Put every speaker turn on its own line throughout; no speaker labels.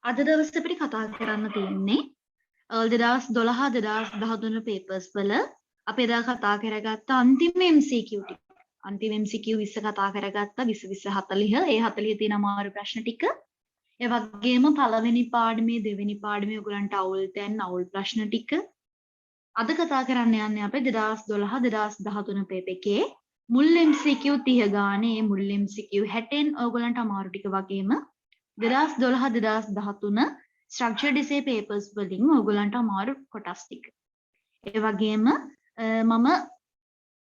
අද දවසේ අපිට කතා කරන්න තියෙන්නේ 2012 2013 පේපර්ස් වල අපි එදා කතා කරගත්ත අන්තිම MCQ ටික. අන්තිම MCQ 20 කතා කරගත්ත 20 40 ඒ 40 තියෙන අමාරු ප්‍රශ්න ටික. ඒ වගේම පළවෙනි පාඩමේ දෙවෙනි පාඩමේ ඔයගලන්ට අවුල් ප්‍රශ්න ටික. අද කතා කරන්න යන්නේ අපි 2012 2013 පේපර් එකේ මුල් MCQ 30 ගානේ මුල් MCQ 60න් ඔයගලන්ට අමාරු ටික වගේම 2012 2013 ස්ට්‍රක්චර්ඩ් එසේ පේපර්ස් වලින් ඔයගලන්ට අමාරු කොටස් ටික. ඒ වගේම මම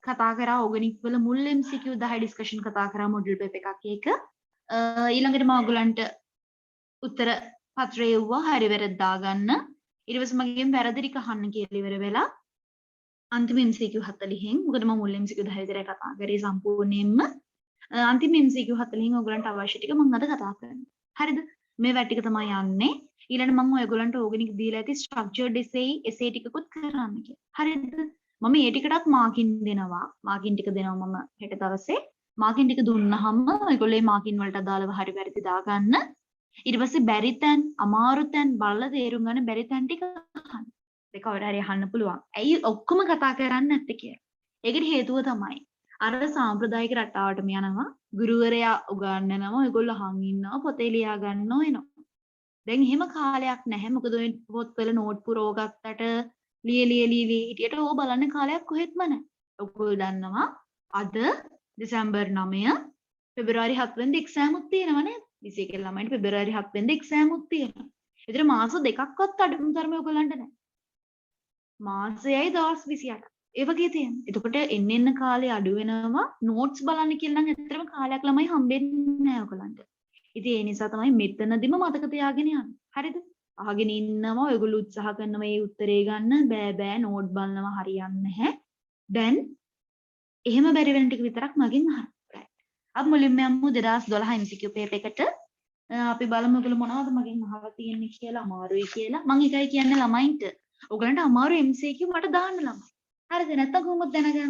කතා කරා ඕගනික් වල මුල් MCQ 10 ඩිස්කෂන් කතා කරා මොඩියුල් පේපර් එකක් එක. ඊළඟට මම ඔයගලන්ට උත්තර පත්‍රය යවුවා හරි වැරද්ද දාගන්න. ඊට පස්සේ මගෙන් වැරදි ටික අහන්න කියලා ඉවර වෙලා අන්තිම MCQ 40න් මොකද මම මුල් MCQ 10 විතරයි කතා කරේ සම්පූර්ණයෙන්ම අන්තිම MCQ 40න් ඔයගලන්ට අවශ්‍ය ටික මම අද කතා කරනවා. හරිද? මේ වැට් ටික තමයි යන්නේ. ඊළඟට මම ඔයගලන්ට ඕගනික් දීලා ඇති ස්ට්‍රක්චර්ඩ් එසේ ටිකකුත් කරන්න කියලා. හරිද? මම මේ ටිකටත් මාකින් දෙනවා. මාකින් ටික දෙනවා මම හෙට දවසේ. මාකින් ටික දුන්නාම ඔයගොල්ලෝ මාකින් වලට අදාළව හරි වැරදි දාගන්න. ඊට පස්සේ බැරි තැන්, අමාරු තැන් බලලා තේරුම් ගන්න බැරි තැන් ටික අහන්න. ඒක කවදා හරි අහන්න පුළුවන්. ඇයි ඔක්කොම කතා කරන්නේ නැත්තේ කියලා. ඒකට හේතුව තමයි අර සාම්ප්‍රදායික රටාවටම යනවා ගුරුවරයා උගන්වනවා ඔයගොල්ලෝ අහන් ඉන්නවා පොතේ ලියා ගන්නවා එනවා. දැන් එහෙම කාලයක් නැහැ. මොකද ඔය පොත්වල නෝට් පුරව ගත්තට ලිය හිටියට ඕක බලන්න කාලයක් කොහෙත්ම නැහැ. ඔයගොල්ලෝ දන්නවා අද දෙසැම්බර් 9 පෙබරවාරි 7 වෙනිදා එක්සෑම් උත් තියෙනවා නේද? 21 ළමයින්ට පෙබරවාරි 7 වෙනිදා එක්සෑම් උත් තියෙනවා. ඒතර මාස දෙකක්වත් අඩුම තරමේ ඔයගොල්ලන්ට නැහැ. මාසයයි දවස් 28. ඒ වගේ තියෙනවා. එතකොට එන්න කාලේ අඩු වෙනවා. නෝට්ස් බලන්න කියලා නම් ඇත්තටම කාලයක් ළමයි හම්බෙන්නේ නැහැ ඔයගලන්ට. ඉතින් ඒ නිසා තමයි මෙතනදිම මතක තියාගෙන යන්නේ. හරිද? අහගෙන ඉන්නවා ඔයගොල්ලෝ උත්සාහ කරනවා මේ උත්තරේ ගන්න. බෑ නෝට් බලනවා හරියන්නේ නැහැ. දැන් එහෙම බැරි වෙන ටික විතරක් මගෙන් අහන්න. අපි මුලින්ම යමු 2012 MCQ පේපර් එකට. අපි බලමු ඔයගොල්ලෝ මොනවද මගෙන් අහලා තියෙන්නේ කියලා අමාරුයි කියලා. මම එකයි කියන්නේ ළමයින්ට ඔයගලන්ට අමාරු MCQ මට දාන්න ළමයි. හරිද? නැත්තම් කොහොමද දැනගන්නේ?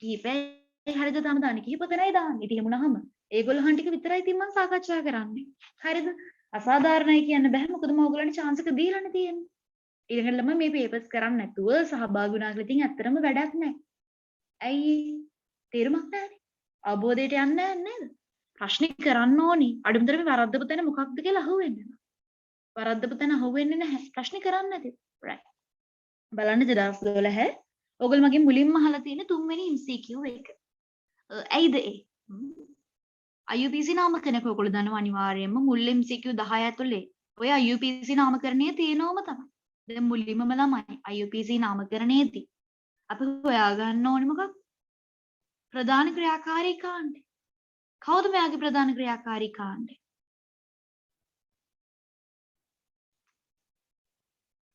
කීපයි හරිද තම දාන්නේ. කීප දෙනයි දාන්නේ. ඉතින් එමුණාම ඒගොල්ලන් ටික විතරයි ඉතින් මම සාකච්ඡා කරන්නේ. හරිද? අසාධාරණයි කියන්න බෑ. මොකද මම ඔයගලන්ට chance එක දීලානේ තියෙන්නේ. ඊළඟට ළමයි මේ papers කරන්නේ නැතුව සහභාගී වුණා කියලා ඉතින් ඇත්තටම වැඩක් නැහැ. ඇයි? තේරුමක් නැහැනේ. අවබෝධයට යන්නේ නැහැ නේද? ප්‍රශ්නේ කරන්න ඕනි. අඩුමතරමේ වරද්දපු තැන මොකක්ද කියලා අහුවෙන්නේ නැහැ. වරද්දපු තැන අහුවෙන්නේ නැහැ. ප්‍රශ්නේ කරන්නේ නැති. right. බලන්න 2012 ඔයගොල්ලෝ මගෙන් මුලින්ම අහලා තියෙන තුන්වෙනි MCQ එක. ඇයිද ඒ? IUPAC නාමකරණය ඔයගොල්ලෝ දන්නවා අනිවාර්යයෙන්ම මුල් MCQ 10 ඇතුලේ ඔය IUPAC නාමකරණය තියෙනවම තමයි. දැන් මුලින්මම ළමයි IUPAC නාමකරණයේදී අපි හොයාගන්න ඕනේ මොකක්ද? ප්‍රධාන ක්‍රියාකාරී කාණ්ඩය. කවුද මෙයාගේ ප්‍රධාන ක්‍රියාකාරී කාණ්ඩය?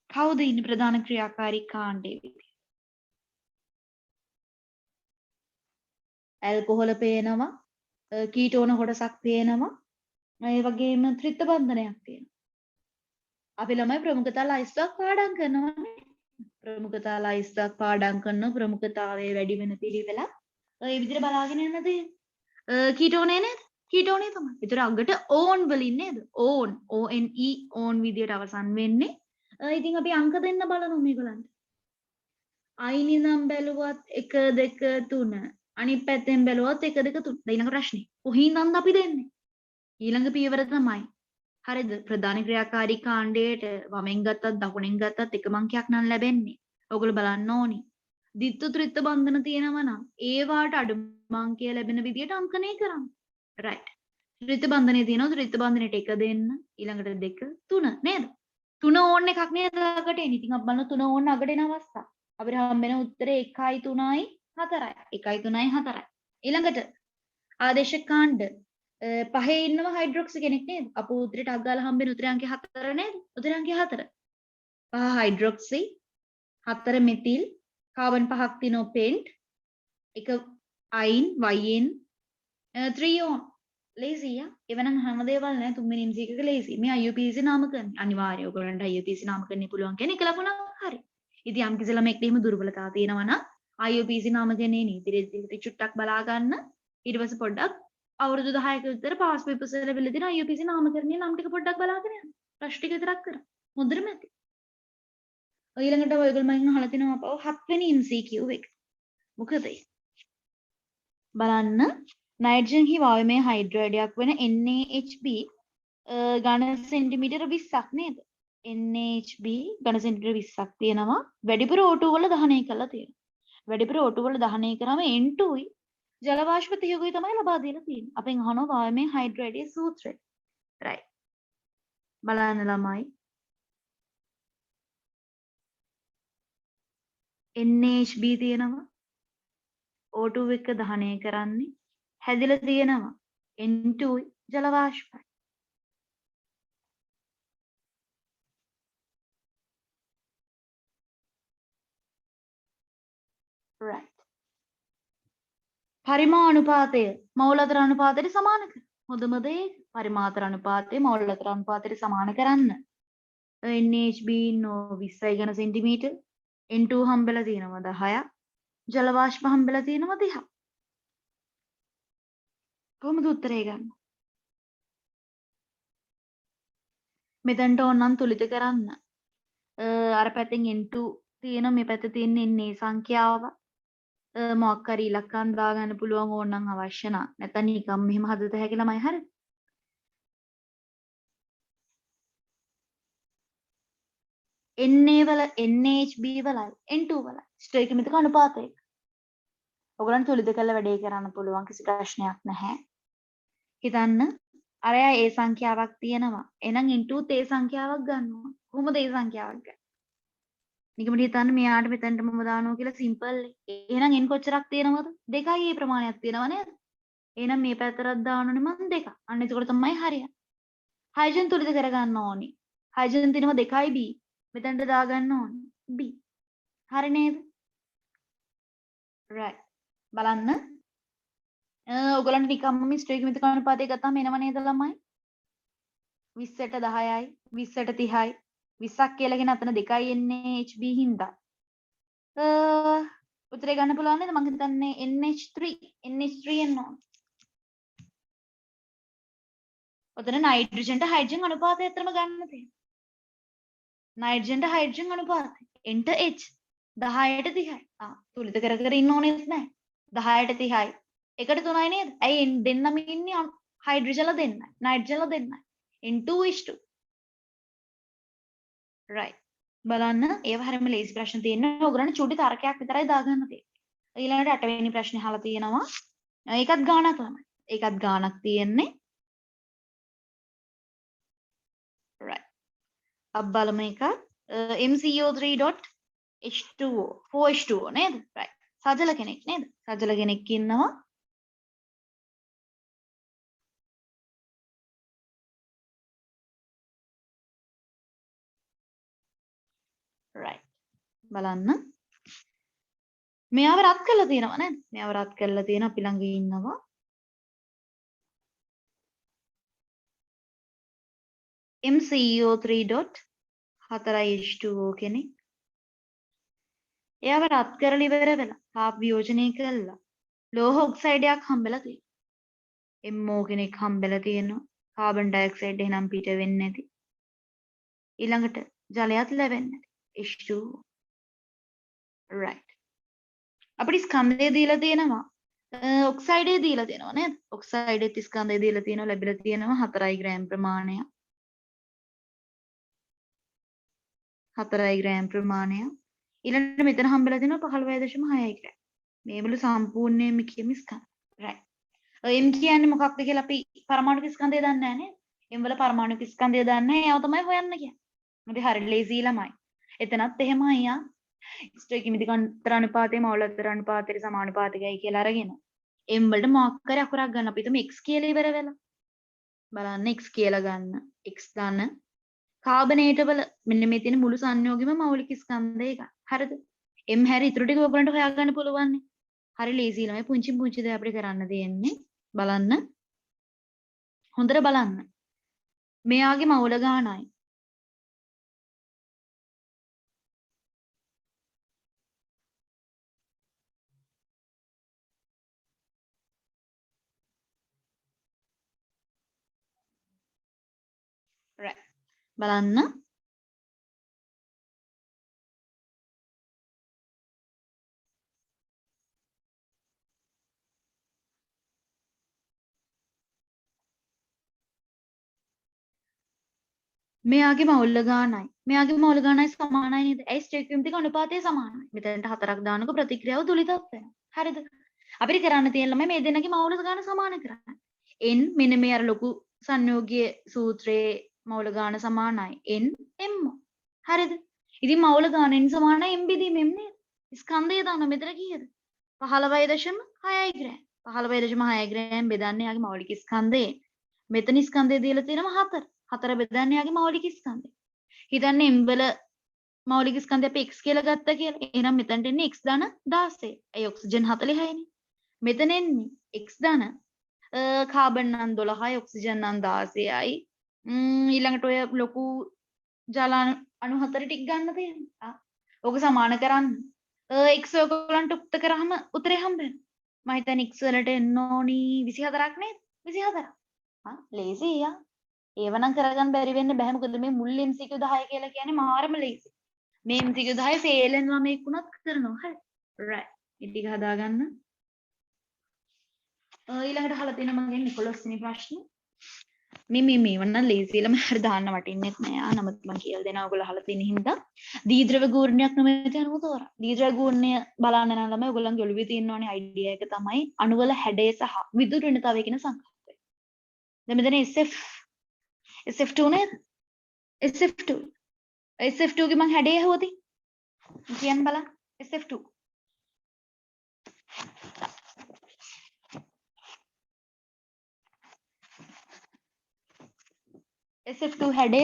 කවුද ඉන්නේ ප්‍රධාන ක්‍රියාකාරී කාණ්ඩයේ? ඇල්කොහොල පේනවා, කීටෝන කොටසක් පේනවා, ඒ වගේම ත්‍රිත්ව බන්ධනයක් තියෙනවා. අපි ළමයි ප්‍රමුඛතා ලයිස්ට්ක් පාඩම් කරනවානේ. ප්‍රමුඛතා ලයිස්ට්ක් පාඩම් කරන ප්‍රමුඛතාවයේ වැඩි වෙන පිළිවෙල ඒ විදිහට බලාගෙන යන්නද? කීටෝනේ නේද? කීටෝනේ තමයි. ඒතර අගට ඕන් වලින් නේද? ඕන් ONE ඕන් විදියට අවසන් වෙන්නේ. ඉතින් අපි අංක දෙන්න බලමු මේගොල්ලන්ට. අයින් ඉඳන් බැලුවත් 1 2 3 අනිත් පැත්තෙන් බැලුවත් 1 2 3 ඊළඟ ප්‍රශ්නේ. කොහින්දන්ද අපි දෙන්නේ? ඊළඟ පියවර තමයි. හරිද? ප්‍රධාන ක්‍රියාකාරී කාණ්ඩයට වමෙන් ගත්තත් දකුණෙන් ගත්තත් එකම අංකයක් නම් ලැබෙන්නේ. ඔයගොල්ලෝ බලන්න ඕනි. ද්විත්ව ත්‍රිත්ව බන්ධන තියෙනවා නම් ඒවාට අඩුම අංකය ලැබෙන විදියට අංකණය කරන්න. right. ත්‍රිත්ව බන්ධනේ තියෙනවා ත්‍රිත්ව බන්ධනෙට 1 දෙන්න ඊළඟට 2 3 නේද? 3 ඕන් එකක් නේද ළඟට එන්නේ. ඉතින් අපි බලන 3 ඕන් අගට එන අවස්ථා. අපිට හම්බෙන උත්තරේ 1යි 3යි 4යි. 1යි 3යි 4යි. ඊළඟට ආදේශ කාණ්ඩ පහේ ඉන්නවා හයිඩ්‍රොක්සි කෙනෙක් නේද? අපෝ උත්තරේට අග ගාලා හම්බෙන උත්තරේ අංකය 4 නේද? උත්තරේ අංකය 4. පහ හයිඩ්‍රොක්සි 4 මෙතිල් කාබන් 5ක් තියෙනවා පෙන්ට් එක අයින් වයින් 3 ඕන් ලේසිය. එවනම් හැම දේවල් නෑ තුන්වෙනි MCQ එක ලේසි. මේ IUPAC නාමකරණය අනිවාර්යයි. ඔයගොල්ලන්ට IUPAC නාමකරණය පුළුවන් කියන්නේ එක ලකුණක් හරි. ඉතින් යම් කිසි ළමෙක්ට එහෙම දුර්වලතාව තියෙනවා නම් IUPAC නාමකරණයේ නීති රීති චුට්ටක් බලා ගන්න. ඊට පස්සේ පොඩ්ඩක් අවුරුදු 10ක විතර පාස් පේපර්ස් වල ලැබිලා තියෙන IUPAC නාමකරණයේ නම් ටික පොඩ්ඩක් බලාගෙන යන්න. ප්‍රශ්න ටික විතරක් කරා. හොඳටම ඇති. ඊළඟට ඔයගොල්ලෝ මගෙන් අහලා තිනවා අපව 7 වෙනි MCQ එක. මොකද ඒ? බලන්න නයිට්‍රජන් හි වායුමය හයිඩ්‍රයිඩයක් වෙන NaHB ඝන සෙන්ටිමීටර 20ක් නේද? NaHB ඝන සෙන්ටිමීටර 20ක් තියෙනවා. වැඩිපුර O2 වල දහනය කරලා තියෙනවා. වැඩිපුර O2 වල දහනය කරාම N2යි ජල වාෂ්ප 30කුයි තමයි ලබා දීලා තියෙන්නේ. අපෙන් අහනවා වායුමය හයිඩ්‍රයිඩයේ සූත්‍රය. right. බලන්න ළමයි. NaHB තියෙනවා. O2 එක දහනය කරන්නේ හැදිලා තියෙනවා. N2යි ජල වාෂ්පයි. right. පරිමාණුපාතය මවුල් අතර අනුපාතයට සමාන කර. හොඳම දේ පරිමාතර අනුපාතය මවුල් අතර අනුපාතයට සමාන කරන්න. NaHB නෝ 20 ඝන සෙන්ටිමීටර් N2 හම්බෙලා තියෙනවා 10ක් ජල වාෂ්ප හම්බෙලා තියෙනවා 30ක්. කොහොමද උත්තරේ ගන්න? මෙතනට ඕනනම් තුලිත කරන්න. අර පැත්තෙන් N2 තියෙනවා මේ පැත්තේ තියෙන Na සංඛ්‍යාව මොකක් හරි ඉලක්කම් දාගන්න පුළුවන් ඕනනම් අවශ්‍ය නම්. නැත්නම් නිකම් මෙහෙම හදත හැකි ළමයි හරිද? Na වල NaHB වලයි N2 වලයි ස්ටොයිකියමෙත්‍රික අනුපාතය. ඔයගලන්ට තුලිත කරලා වැඩේ කරන්න පුළුවන් කිසි ප්‍රශ්නයක් නැහැ. හිතන්න අරයා ඒ සංඛ්‍යාවක් තියෙනවා. එහෙනම් N2ත් ඒ සංඛ්‍යාවක් ගන්නවා. කොහොමද ඒ සංඛ්‍යාවක් ගන්නේ? නිකම්ම හිතන්න මෙයාට මෙතනට මම දානවා කියලා සිම්පල්. එහෙනම් n කොච්චරක් තියෙනවද? 2යි ඒ ප්‍රමාණයක් තියෙනව නේද? එහෙනම් මේ පැත්තටත් දානෝනේ මම 2. අන්න එතකොට තමයි හරියන්නේ. හයිඩ්‍රජන් තුලිත කරගන්න ඕනේ. හයිඩ්‍රජන් තියෙනවා 2යි B. මෙතනට දාගන්න ඕනේ B. හරි නේද? right. බලන්න. ඔයගලන්ට නිකම්ම මේ ස්ටොයිකියමෙත්‍රික අනුපාතය ගත්තාම එනව නේද ළමයි? 20ට 10යි 20ට 30යි 20ක් කියලාගෙන අතන 2යි NaHB හින්දා උත්තරේ ගන්න පුළුවන් නේද? මම හිතන්නේ NH3 එන්න ඕන. ඔතන නයිට්‍රජන්ට හයිඩ්‍රජන් අනුපාතය අතරම ගන්න තියෙනවා. නයිට්‍රජන්ට හයිඩ්‍රජන් අනුපාතය N ට H 10ට 30යි. තුලිත කර කර ඉන්න ඕනෙත් නැහැ. 10ට 30යි. එකට 3යි නේද? ඇයි දෙන්නම ඉන්නේ හයිඩ්‍රජන්ලා දෙන්නයි. නයිට්‍රජන්ලා දෙන්නයි. N2:2. right. බලන්න ඒව හැරෙම ලේසි ප්‍රශ්න තියෙනවා. ඔයගොල්ලන්ට චුටි තර්කයක් විතරයි දාගන්න තියෙන්නේ. ඊළඟට 8 වෙනි ප්‍රශ්නේ අහලා තියෙනවා. ඒකත් ගානක් තමයි. ඒකත් ගානක් තියෙන්නේ. right. අප බලමු එක MCO3.H2O 4H2O නේද? right. සජල කෙනෙක් නේද? සජල කෙනෙක් ඉන්නවා. right. බලන්න. මෙයාව රත් කරලා තියෙනවා නේද? මෙයාව රත් කරලා තියෙන අපි ළඟ ඉන්නවා. MCO3.4H2O කෙනෙක්. එයාව රත් කරලා ඉවර වෙලා තාප වියෝජනය කළා. ලෝහ ඔක්සයිඩයක් හම්බෙලා තියෙනවා. MO කෙනෙක් හම්බෙලා තියෙනවා. කාබන් ඩයොක්සයිඩ් එහෙනම් පිට වෙන්නේ නැති. ඊළඟට ජලයත් ලැබෙන්නේ නැති. H2O. right. අපිට ස්කන්ධය දීලා තියෙනවා. ඔක්සයිඩය දීලා තියෙනවා නේද? ඔක්සයිඩෙත් ස්කන්ධය දීලා තියෙනවා ලැබිලා තියෙනවා 4 ග්‍රෑම් ප්‍රමාණයක්. 4 ග්‍රෑම් ප්‍රමාණයක්. ඊළඟට මෙතන හම්බෙලා තියෙනවා 15.6 ග්‍රෑම්. මේවලු සම්පූර්ණයෙන්ම කියමු ස්කන්ධ. right. M කියන්නේ මොකක්ද කියලා අපි පරමාණුක ස්කන්ධය දන්නේ නැහැ නේද? M වල පරමාණුක ස්කන්ධය දන්නේ නැහැ. ඒව තමයි හොයන්න කියන්නේ. මොකද හරි ලේසි ළමයි. එතනත් එහෙමයි ආ. ස්ටොයිකියමෙත්‍රික අනුපාතය මවුල් අතර අනුපාතයට සමානුපාතිකයි කියලා අරගෙන M වලට මොකක් කරේ අකුරක් ගන්න. අපි හිතමු x කියලා ඉවර වෙලා. බලන්න x කියලා ගන්න. x ගන්න. කාබනේට වල මෙන්න මේ තියෙන මුළු සංයෝගෙම මෞලික ස්කන්ධය එක. හරිද? M හැරි ඉතුරු ටික ඔයගලන්ට හොයාගන්න පුළුවන්. හරි ලේසි ළමයි. පුංචි පුංචි දේ අපිට කරන්න තියෙන්නේ. බලන්න. හොඳට බලන්න. මෙයාගේ මවුල ගානයි. right බලන්න මෙයාගේ මවුල ගානයි මෙයාගේ මවුල ගානයි සමානයි නේද? ඒ ස්ටේක්විම් ටික අනුපාතය සමානයි. මෙතනට 4ක් දානකොට ප්‍රතික්‍රියාව තුලිතත් වෙනවා. හරිද? අපිට කරන්න තියෙන ළමයි මේ දෙන්නගේ මවුල ගාන සමාන කරන්න. n මෙන්න මේ අර ලොකු සංයෝගීය සූත්‍රයේ මවුල ගාන සමානයි n m. හරිද? ඉතින් මවුල ගාන n සමානයි m බෙදීම m නේද? ස්කන්ධය දාන මෙතන කීයද? 15.6 ග්‍රෑම්. 15.6 ග්‍රෑම් බෙදන්නේ යාගේ මෞලික ස්කන්ධයෙන්. මෙතන ස්කන්ධය දීලා තියෙනවා 4. 4 බෙදන්නේ යාගේ මෞලික ස්කන්ධය. හිතන්නේ m වල මෞලික ස්කන්ධය අපි x කියලා ගත්තා කියලා. එහෙනම් මෙතනට එන්නේ x ධන 16. ඒ ඔක්සිජන් 46යි නේ. මෙතන එන්නේ x ධන කාබන් නම් 12යි ඔක්සිජන් නම් 16යි. ඊළඟට ඔය ලොකු ජල අණු 4 ටික ගන්න තියෙනවා. ඕක සමාන කරන්න. x ඔයගොල්ලන්ට උක්ත කරාම උත්තරේ හම්බ වෙනවා. මම හිතන්නේ x වලට එන්න ඕනි 24ක් නේද? 24ක්. ලේසි යා. ඒවනම් කරගන්න බැරි වෙන්න බෑ. මොකද මේ මුල් MCQ 10 කියලා කියන්නේ මාරම ලේසි. මේ MCQ 10 ෆේල් වෙන ළමෙක් වුණත් කරනවා. හරි. right. මේ ටික හදාගන්න. ඊළඟට අහලා තියෙනවා මගෙන් 11 වෙනි ප්‍රශ්නේ. මේ වන්න ලේසි ළමයි හරි දාන්න වටින්නෙත් නෑ. නමුත් මම කියලා දෙනවා ඔයගොල්ලෝ අහලා තියෙන හින්දා. දීද්‍රව ගූර්ණයක් නොමැති අණුව තෝරා. දීද්‍රව ගූර්ණය බලන්න නම් ළමයි ඔයගොල්ලන්ගේ ඔළුවේ තියෙන්න ඕනේ අයිඩියා එක තමයි අණුවල හැඩය සහ විදුලිතතාවය කියන සංකල්පය. දැන් මෙතන SF2 නේද? SF2. SF2 ගේ මං හැඩය ඇහුවද? කියන්න බලන්න. SF2. SF2 හැඩය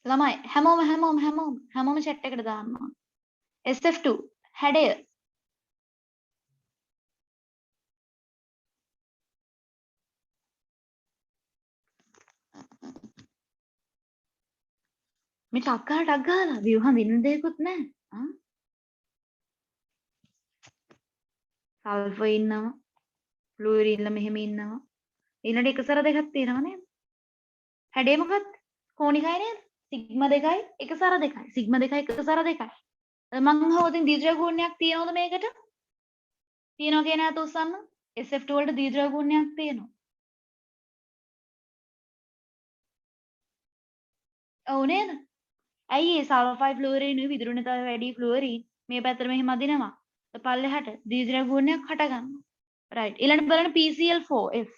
ළමයි හැමෝම chat එකට දාන්න ඕන. SF2 හැඩය මේ ටක් ගාලා view හඳින්න දෙයක්වත් නැහැ. සල්ෆර් ඉන්නවා. ෆ්ලුවරින්ල මෙහෙම ඉන්නවා. ඊළඟට එකසර දෙකක් තියෙනවා නේද? හැඩය මොකක්ද? කෝණිකයි නේද? සිග්මා 2යි එකසර 2යි. සිග්මා 2යි එකසර 2යි. මං හවදින් දීර්ඝ ගුණයක් තියනවද මේකට? තියනවා කියන අත උස්සන්න. SF2 වලට දීර්ඝ ගුණයක් තියෙනවා. ඔව් නේද? ඇයි ඒ සල්ෆයිඩ් ෆ්ලුවරින් විදුරුණතාවය වැඩි ෆ්ලුවරින් මේ පැත්තට මෙහෙම අදිනවා. පල්ලෙහාට දීර්ඝ ගුණයක් හට ගන්නවා. right. ඊළඟට බලන්න PCl4F.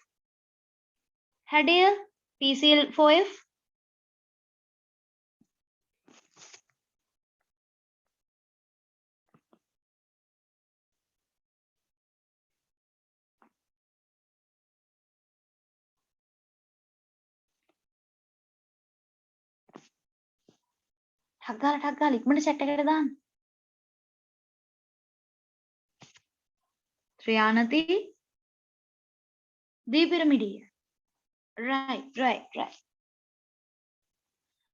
හැඩය PCl4F ටක් ගාලා ඉක්මනට chat එකට දාන්න. ත්‍රියානති දීපිරමිඩිය. right.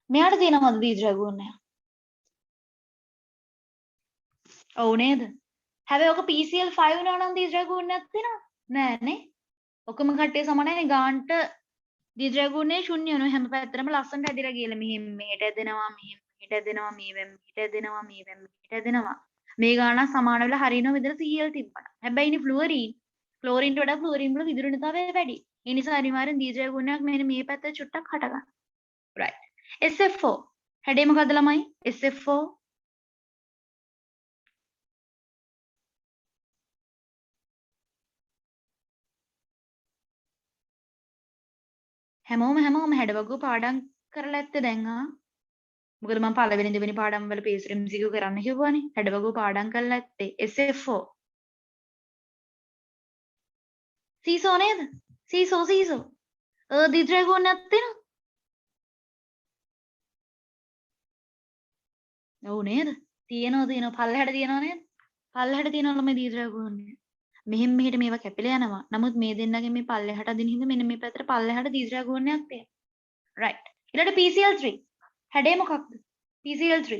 මෙයාට තියෙනවද දීර්ඝ ගුණය? ඔව් නේද? හැබැයි ඔක PCl5 වෙනවා නම් දීර්ඝ ගුණයක් තියෙනවද? නෑ නේ. ඔකම කට්ටිය සමානයි ගාන්ට දීර්ඝ ගුණය ශුන්‍ය වෙනවා. හැම පැත්තටම ලස්සනට ඇදිලා ගිහලා මෙහෙම මෙහෙට ඇදෙනවා මෙහෙට ඇදෙනවා මෙහෙට ඇදෙනවා මෙහෙට ඇදෙනවා. මේ ගානක් සමාන වෙලා හරියනවා විතර Cl තිබ්බට. හැබැයි ඉනි ක්ලෝරින්ට වඩා ක්ලෝරින් වල විදුලිතතාවය වැඩි. ඒ නිසා අනිවාර්යෙන් දීර්ඝ ගුණයක් මෙන්න මේ පැත්තට චුට්ටක් හට ගන්නවා. right. SF4 හැඩය මොකද්ද ළමයි? SF4 හැමෝම හැඩ වගුව පාඩම් කරලා ඇත්තේ දැන් මොකද මම පළවෙනි දෙවෙනි පාඩම් වල PSR MCQ කරන්න කිව්වනේ. හැඩ වගුව පාඩම් කරලා ඇත්තේ SF4. සීසෝ නේද? සීසෝ. දීර්ඝ ගුණයක් තියෙනවද? ඔව් නේද? තියෙනවා පල්ලෙහාට තියෙනවා නේද? පල්ලෙහාට තියෙනවා ළමයි දීර්ඝ ගුණය. මෙහෙම මෙහෙට මේවා කැපිලා යනවා. නමුත් මේ දෙන්නගේ මේ පල්ලෙහාට අදින හින්දා මෙන්න මේ පැත්තට පල්ලෙහාට දීර්ඝ ගුණයක් තියෙනවා. right. ඊළඟට PCl3. හැඩය මොකක්ද? PCl3.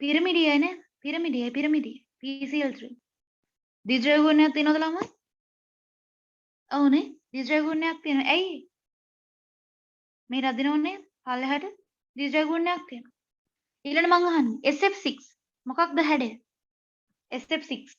පිරමිඩියයි නේද? පිරමිඩිය PCl3. ද්විජ්‍යා ගුණයක් තියෙනවද ළමයි? ඔව්නේ. ද්විජ්‍යා ගුණයක් තියෙනවා. ඇයි? මේ රදිනෝනේ පල්ලෙහාට ද්විජ්‍යා ගුණයක් තියෙනවා. ඊළඟ මං අහන්නේ SF6 මොකක්ද හැඩය? SF6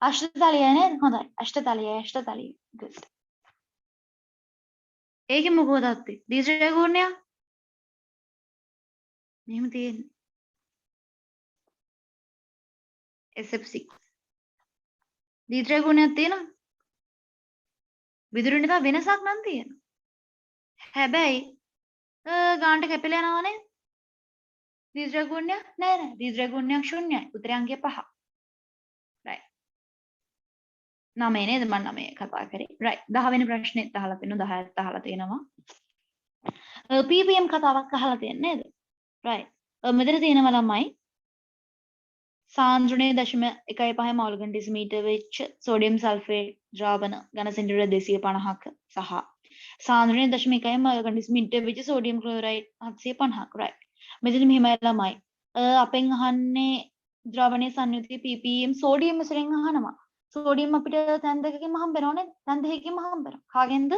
අෂ්ටතලයයි නේද? හොඳයි. අෂ්ටතලයයි. good. ඒකේ මොකද ඇත්තේ? ද්විජ්‍යා ගුණයක් මෙහෙම තියෙන්නේ. SF6 ද්විජ්‍යා ගුණයක් තියෙනවා. විදුරු නිසා වෙනසක් නම් තියෙනවා. හැබැයි ගානට කැපිලා යනවනේ. ද්විජ්‍යා ගුණයක් නෑ. ද්විජ්‍යා ගුණයක් ශුන්‍යයි. උත්තරේ අංකය 5. right. 9 නේද? මම 9 කතා කරේ. right. 10 වෙනි ප්‍රශ්නේත් අහලා තියෙනවා. 10ත් අහලා තියෙනවා. ppm කතාවක් අහලා තියෙන්නේ නේද? right. මෙතන තියෙනවා ළමයි සාන්ද්‍රණයේ 0.15 මෝල් ඝන ඩෙසිමීටර් වෙච්ච සෝඩියම් සල්ෆේට් ද්‍රාවණ ඝන සෙන්ටිමීටර් 250ක සහ සාන්ද්‍රණයේ 0.1 මෝල් ඝන ඩෙසිමීටර් වෙච්ච සෝඩියම් ක්ලෝරයිඩ් 750ක right. මෙතන මෙහෙමයි ළමයි. අපෙන් අහන්නේ ද්‍රවණයේ සංයුතිය ppm සෝඩියම් වශයෙන් අහනවා. සෝඩියම් අපිට තැන් දෙකකින්ම හම්බ වෙනව නේද? තැන් දෙකකින්ම හම්බ වෙනවා. කාගෙන්ද?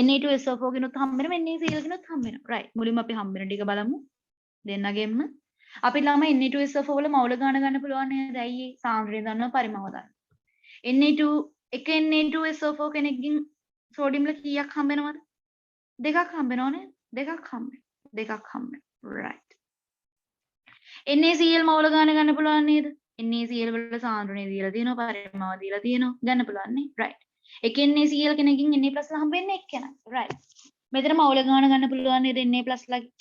Na2SO4 කිනුත් හම්බ වෙනවා, NaCl කිනුත් හම්බ වෙනවා. right. මුලින්ම අපි හම්බ වෙන ටික බලමු. දෙන්නගෙන්ම අපි ළමයි Na2SO4 වල මවුල ගාන ගන්න පුළුවන් නේද? ඇයි? සාන්ද්‍රණය දන්නවා, පරිමාව දන්නවා. Na2 එක Na2SO4 කෙනෙක්ගෙන් සෝඩියම් වල කීයක් හම්බ වෙනවද? දෙකක් හම්බ වෙනව නේද? දෙකක් හම්බ වෙනවා. right. NaCl මවුල ගාන ගන්න පුළුවන් නේද? NaCl වල සාන්ද්‍රණය දීලා තියෙනවා, පරිමාව දීලා තියෙනවා. ගන්න පුළුවන් නේ. right. එක NaCl කෙනකින් Na+ හම්බ වෙන්නේ එක්කෙනා. right. මෙතන මවුල ගාන ගන්න පුළුවන් නේද? Na+ ලගේ.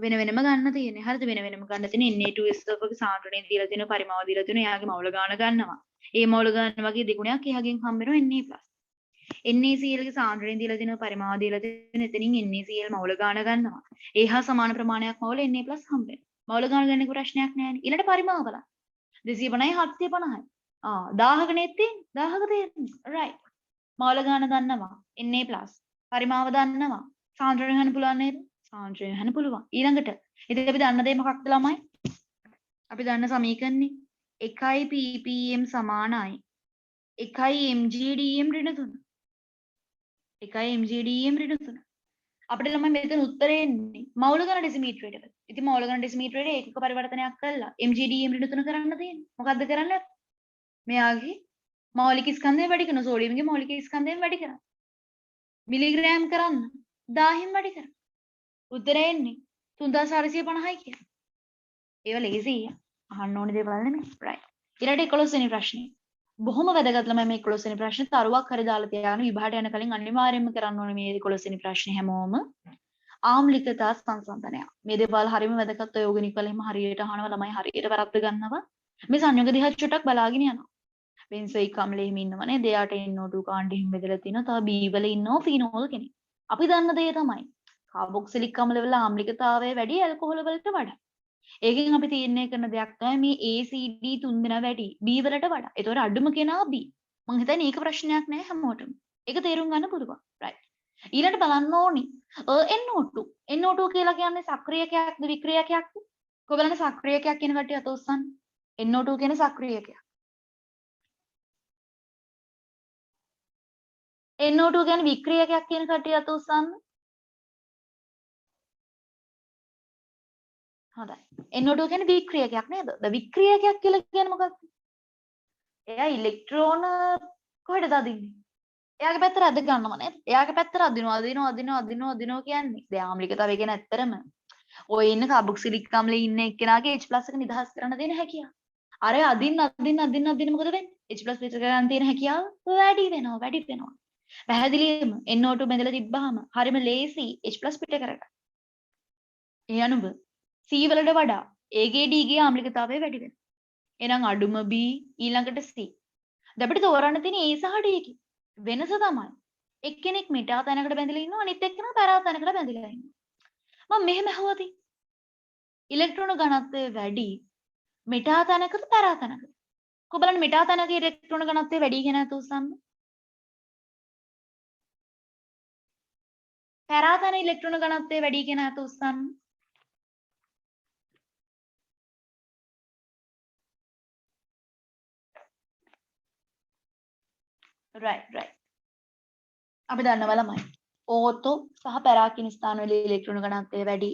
වෙන වෙනම ගන්න තියෙන්නේ. හරිද? වෙන වෙනම ගන්න තියෙන්නේ. Na2SO4 ගේ සාන්ද්‍රණය දීලා තියෙනවා, පරිමාව දීලා තියෙනවා. එයාගේ මවුල ගාන ගන්නවා. ඒ මවුල ගාන වගේ දෙගුණයක් එයාගෙන් හම්බ වෙනවා Na+. NaCl ගේ සාන්ද්‍රණය දීලා තියෙනවා, පරිමාව දීලා තියෙනවා. එතනින් NaCl මවුල ගාන ගන්නවා. ඒ හා සමාන ප්‍රමාණයක් මවුල Na+ හම්බ වෙනවා. මවුල ගාන ගන්න ප්‍රශ්නයක් නැහැ. ඊළඟ පරිමාව බලන්න. 250යි 750යි. 1000ක නේ තියෙන්නේ. 1000ක තියෙන්නේ. right. මවුල ගාන දන්නවා. Na+. පරිමාව දන්නවා. සාන්ද්‍රණය හොයන්න පුළුවන් නේද? සාන්ද්‍රණය හොයන්න පුළුවන්. ඊළඟට ඉතින් අපි දන්න දේ මොකක්ද ළමයි? අපි දන්න සමීකරණේ 1 ppm සමානයි 1 mgdm ඍණ 3. 1 mgdm ඍණ 3. අපිට ළමයි මෙතන උත්තරේ එන්නේ මවුල ගාන ඩෙසිමීටරයට. ඉතින් මවුල ගාන ඩෙසිමීටරයට ඒකක පරිවර්තනයක් කළා mgdm ඍණ 3 කරන්න තියෙන්නේ. මොකද්ද කරන්නේ? මෙයාගේ මෞලික ස්කන්ධය වැඩි කරන සෝඩියම්ගේ මෞලික ස්කන්ධයෙන් වැඩි කරන්න. මිලිග්‍රෑම් කරන්න 1000න් වැඩි කරන්න. උත්තරේ එන්නේ 3450යි කියලා. ඒව ලේසි. අහන්න ඕනේ දේවල් නෙමෙයි. right. ඊළඟට 11 වෙනි ප්‍රශ්නේ. බොහොම වැදගත් ළමයි මේ 11 වෙනි ප්‍රශ්නේ. තරුවක් හරි දාලා තියාගන්න විභාගයට යන කලින් අනිවාර්යයෙන්ම කරන්න ඕනේ මේ 11 වෙනි ප්‍රශ්නේ හැමෝම. ආම්ලිකතා සංසන්දනය. මේ දේවල් හරියම වැදගත්. ඔය යෝගනික වල එහෙම හරියට අහනවා ළමයි හරියට වැරද්ද ගන්නවා. මේ සංයෝග දිහා චුට්ටක් බලාගෙන යනවා. බෙන්සොයික් අම්ලෙ එහෙම ඉන්නවනේ. දෙයාට NO2 කාණ්ඩ එහෙම බෙදලා තිනවා. තව B වල ඉන්නවා ෆිනෝල් කෙනෙක්. අපි දන්න දේ තමයි කාබොක්සිලික් අම්ල වල ආම්ලිකතාවය වැඩි ඇල්කොහොල් වලට වඩා. ඒකෙන් අපි තීරණය කරන දෙයක් තමයි මේ ACD තුන් දෙනා වැඩි B වලට වඩා. ඒතකොට අඩුම කෙනා B. මං හිතන්නේ ඒක ප්‍රශ්නයක් නෑ හැමෝටම. ඒක තේරුම් ගන්න පුළුවන්. right. ඊළඟට බලන්න ඕනි NO2. NO2 කියලා කියන්නේ සක්‍රියකයක්ද වික්‍රියකයක්ද? කොහොමද සක්‍රියකයක් කියන කට්ටිය අත උස්සන්න. NO2 කියන සක්‍රියකයක්. NO2 කියන්නේ වික්‍රියකයක් කියන කට්ටිය අත උස්සන්න. හොඳයි. NO2 කියන්නේ වික්‍රියකයක් නේද? වික්‍රියකයක් කියලා කියන්නේ මොකක්ද? එයා ඉලෙක්ට්‍රෝන කොහෙටද අදින්නේ? එයාගේ පැත්තට අද ගන්නව නේද? එයාගේ පැත්තට අදිනවා කියන්නේ. දැන් ආම්ලිකතාවය කියන ඇත්තරම ඔය ඉන්න කාබොක්සිලික් අම්ලේ ඉන්න එක්කෙනාගේ H+ එක නිදහස් කරන්න දෙන හැකියාව. අර අදින්න මොකද වෙන්නේ? H+ පිට කරන්න තියෙන හැකියාව වැඩි වෙනවා. පැහැදිලිවම NO2 බැඳලා තිබ්බහම හරිම ලේසි H+ පිට කරගන්න. ඒ අනුව C වලට වඩා Aගේ Dගේ ආම්ලිකතාවය වැඩි වෙනවා. එහෙනම් අඩුම B ඊළඟට C. දැන් අපිට තෝරන්න තියෙන A සහ D එකේ වෙනස තමයි එක්කෙනෙක් මෙටා තැනකට බැඳලා ඉන්නවා අනිත් එක්කෙනා පැරා තැනකට බැඳලා ඉන්නවා. මම මෙහෙම අහුවද? ඉලෙක්ට්‍රෝන ඝනත්වය වැඩි මෙටා තැනකද පැරා තැනකද? කො බලන්න මෙටා තැනක ඉලෙක්ට්‍රෝන ඝනත්වය වැඩි කියන නැත උස්සන්න. පැරා තැන ඉලෙක්ට්‍රෝන ඝනත්වය වැඩි කියන නැත උස්සන්න. right. අපි දන්නවා ළමයි. ඕතෝ සහ පැරා කියන ස්ථානවල ඉලෙක්ට්‍රෝන ඝනත්වය වැඩි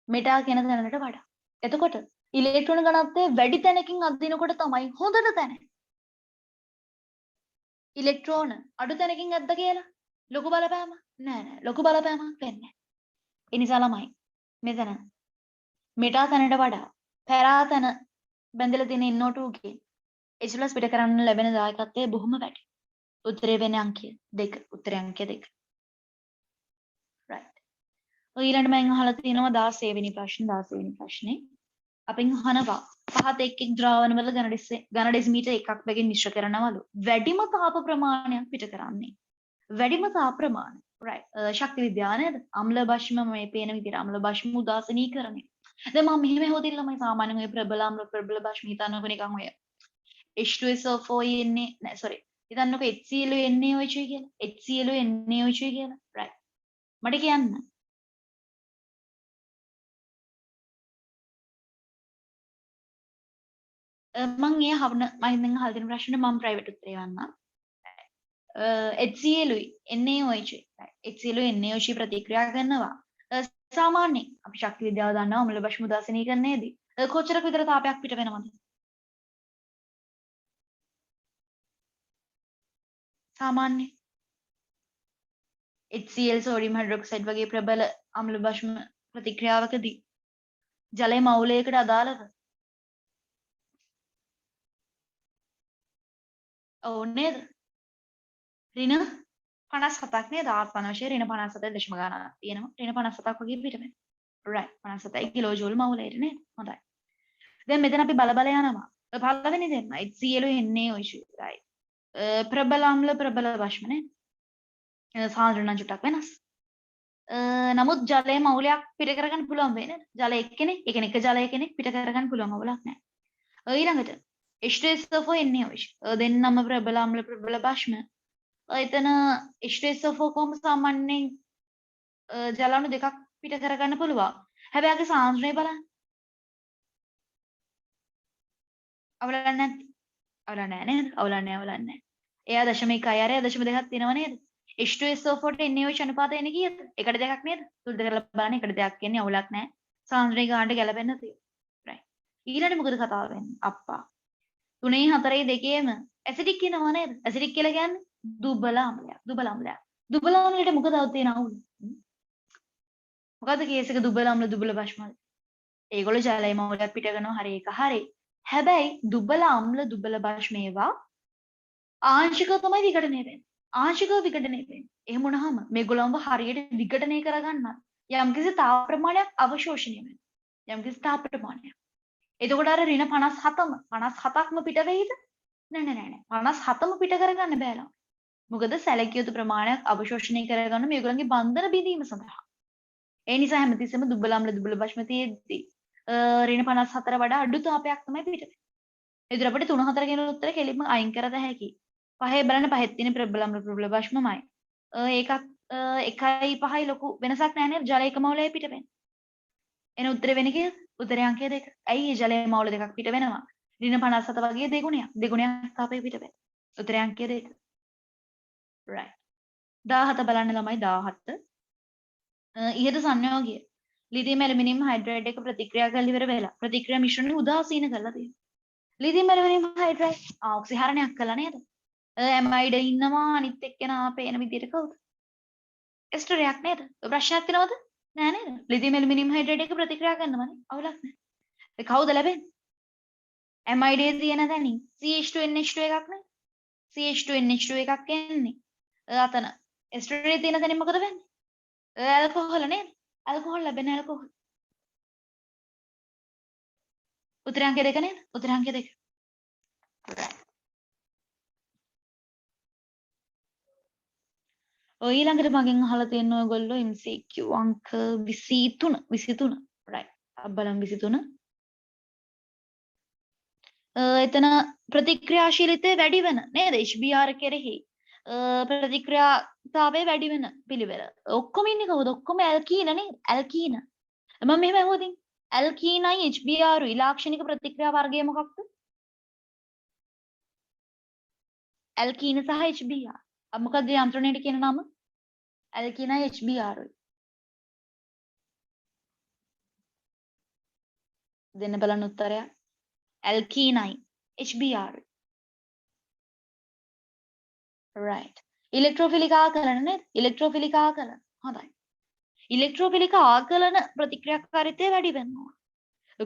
මෙටා කියන තැනකට වඩා. එතකොට ඉලෙක්ට්‍රෝන ඝනත්වය වැඩි තැනකින් අදිනකොට තමයි හොඳට තැන. ඉලෙක්ට්‍රෝන අඩු තැනකින් ඇද්ද කියලා ලොකු බලපෑම නෑ ලොකු බලපෑමක් වෙන්නේ නෑ. ඒ නිසා ළමයි මෙතන මෙටා තැනට වඩා පැරා තැන බැඳලා තියෙන NO2 ගේ H+ පිට කරන්න ලැබෙන දායකත්වය බොහොම වැඩි. උත්තරේ වෙන්නේ අංකය 2. උත්තරේ අංකය 2. right. ඊළඟට මම අහලා තියෙනවා 16 වෙනි ප්‍රශ්නේ. අපෙන් අහනවා පහත එක් ද්‍රාවණ වල ඝන ඩෙසිමීටර් එකක් බැගින් මිශ්‍ර කරනවලු. වැඩිම තාප ප්‍රමාණයක් පිට කරන්නේ. වැඩිම තාප ප්‍රමාණය. right. ශක්ති විද්‍යාව නේද? අම්ල භෂ්ම මේ පේන විදිහට අම්ල භෂ්ම උදාසීනීකරණය. දැන් මම මෙහෙම හොදින්න මම සාමාන්‍යයෙන් ඔය ප්‍රබල අම්ල ප්‍රබල භෂ්ම හිතන්නකො නිකන් ඔය H2SO4 එන්නේ නෑ sorry. හිතන්නකො HCl NaOH කියලා. HCl NaOH කියලා. right. මට කියන්න මම ඒ හවන මම දැන් අහලා තියෙන ප්‍රශ්නේ මම ප්‍රයිවට් උත්තරේ ගන්නම්. HCl NaOH HCl NaOH ප්‍රතික්‍රියා කරනවා. සාමාන්‍යයෙන් අපි ශක්ති විද්‍යාව දන්නවා අම්ල භෂ්ම උදාසීනීකරණයේදී කොච්චරක විතර තාපයක් පිට වෙනවද? සාමාන්‍ය HCl සෝඩියම් හයිඩ්‍රොක්සයිඩ් වගේ ප්‍රබල අම්ල භෂ්ම ප්‍රතික්‍රියාවකදී ජලයේ මවුලයකට අදාළව ඔව් නේද? ඍණ 57ක් නේද? ආත්මන වශයෙන් ඍණ 57 දශම ගණනක් තියෙනවා. ඍණ 57ක් වගේ පිට වෙනවා. right 57 කිලෝ ජූල් මවුලයට නේද? හොඳයි. දැන් මෙතන අපි බල යනවා. පළවෙනි දෙන්න HCl NaOH right. ප්‍රබල අම්ල ප්‍රබල භෂ්ම නේ. සාන්ද්‍රණ චුට්ටක් වෙනස්. නමුත් ජලයේ මවුලයක් පිට කරගන්න පුළුවන් වෙන්නේ නේද? ජල එක්කෙනෙක්, ඒ කියන්නේ එක ජලය කෙනෙක් පිට කරගන්න පුළුවන් අවුලක් නැහැ. ඊළඟට H2SO4 NaOH දෙන්නම ප්‍රබල අම්ල ප්‍රබල භෂ්ම. එතන H2SO4 කොහොම සාමාන්‍යයෙන් ජල අණු දෙකක් පිට කරගන්න පුළුවන්. හැබැයි අගේ සාන්ද්‍රණය බලන්න. අවුලක් නැති. අවුලක් නැහැ නේද? අවුලක් නැහැ. එයා 0.1 අර 0.2ක් තියෙනව නේද? H2SO4 ට NaOH අනුපාතය එන්නේ කීයද? 1:2ක් නේද? තුල්ද කරලා බලන්න 1:2ක් කියන්නේ අවුලක් නැහැ. සාන්ද්‍රණය ගන්නට ගැලපෙන්න තියෙනවා. right. ඊළඟට මොකද කතාව වෙන්නේ? අප්පා. 3 4 දෙකේම ඇසිඩික් කියනවා නේද? ඇසිඩික් කියලා කියන්නේ දුබල අම්ලයක්. දුබල අම්ලයට මොකද තියෙන අවුල? මොකද්ද කේස් එක දුබල අම්ල දුබල භෂ්ම? ඒගොල්ලෝ ජලය මවුලයක් පිට කරනවා හරි ඒක හරි. හැබැයි දුබල අම්ල දුබල භෂ්ම ඒවා ආංශිකව තමයි විඝටනය වෙන්නේ. ආංශිකව විඝටනය වෙන්නේ. එහෙම වුණාම මේගොල්ලන්ව හරියට විඝටනය කරගන්න යම්කිසි තාප ප්‍රමාණයක් අවශෝෂණය වෙනවා. යම්කිසි තාප ප්‍රමාණයක්. එතකොට අර ඍණ 57ක්ම පිට වෙයිද? නෑ. 57ම පිට කරගන්න බෑලා. මොකද සැලකිය යුතු ප්‍රමාණයක් අවශෝෂණය කරගන්න මේගොල්ලන්ගේ බන්ධන බිඳීම සඳහා. ඒ නිසා හැමතිස්සෙම දුබල අම්ල දුබල භෂ්ම තියෙද්දී ඍණ 54 වඩා අඩු තාපයක් තමයි පිට වෙන්නේ. එදිර අපිට 3 4 කියන උත්තරේ කෙලින්ම අයින් කර ද හැකියි. පහේ බලන්න පහෙත් තියෙන ප්‍රබල අම්ල ප්‍රබල භෂ්මමයි. ඒකත් 1යි 5යි ලොකු වෙනසක් නැහැ නේද? ජල එක මවුලයි පිට වෙන්නේ. එන උත්තරේ වෙන්නේ කීයද? උත්තරේ අංකය 2. ඇයි ජලයේ මවුල දෙකක් පිට වෙනවා? ඍණ 57 වගේ දෙගුණයක් තාපේ පිට වෙනවා. උත්තරේ අංකය 2. right. 17 බලන්න ළමයි 17. ඉහත සංයෝගය ලිතියම් ඇලුමිනියම් හයිඩ්‍රයිඩ් එක ප්‍රතික්‍රියා කරලා ඉවර වෙලා ප්‍රතික්‍රියා මිශ්‍රණය උදාසීන කරලා තියෙනවා. ලිතියම් ඇලුමිනියම් හයිඩ්‍රයිඩ් ඔක්සිහරණයක් කළා නේද? ඇමයිඩ් ඉන්නවා අනිත් එක්කෙනා පේන විදිහට කවුද? එස්ටරයක් නේද? ප්‍රශ්නයක් තියෙනවද? නෑ නේද? ලිතියම් ඇලුමිනියම් හයිඩ්‍රයිඩ් එක ප්‍රතික්‍රියා කරනවනේ. අවුලක් නෑ. ඒ කවුද ලැබෙන්නේ? ඇමයිඩ් එකේ තියෙන තැනින් CH2NH2 එකක් නේ. CH2NH2 එකක් එන්නේ. අතන එස්ටරේ තියෙන තැනින් මොකද වෙන්නේ? ඇල්කොහොල නේද? ඇල්කොහොල් ලැබෙන ඇල්කොහොල්. උත්තරේ අංකය 2 නේද? උත්තරේ අංකය 2. ඔය ඊළඟට මගෙන් අහලා තියෙන ඔයගොල්ලෝ MCQ අංක 23 right. බලමු 23. එතන ප්‍රතික්‍රියාශීලීත්වය වැඩි වෙන නේද? HBR කෙරෙහි ප්‍රතික්‍රියාතාවය වැඩි වෙන පිළිවෙල. ඔක්කොම ඉන්නේ කවුද? ඔක්කොම ඇල්කීන නේද? ඇල්කීන. මම මෙහෙම අහුවදින්. ඇල්කීනයි HBR ලාක්ෂණික ප්‍රතික්‍රියා වර්ගය මොකක්ද? ඇල්කීන සහ HBR. මොකක්ද යන්ත්‍රණයට කියන නම? ඇල්කීනයි HBR. දෙන්න බලන්න උත්තරයක්. ඇල්කීනයි HBR. right. ඉලෙක්ට්‍රෝෆිලික් ආකලන නේද? ඉලෙක්ට්‍රෝෆිලික් ආකලන. හොඳයි. ඉලෙක්ට්‍රෝෆිලික් ආකලන ප්‍රතික්‍රියාකාරීත්වය වැඩි වෙනවා.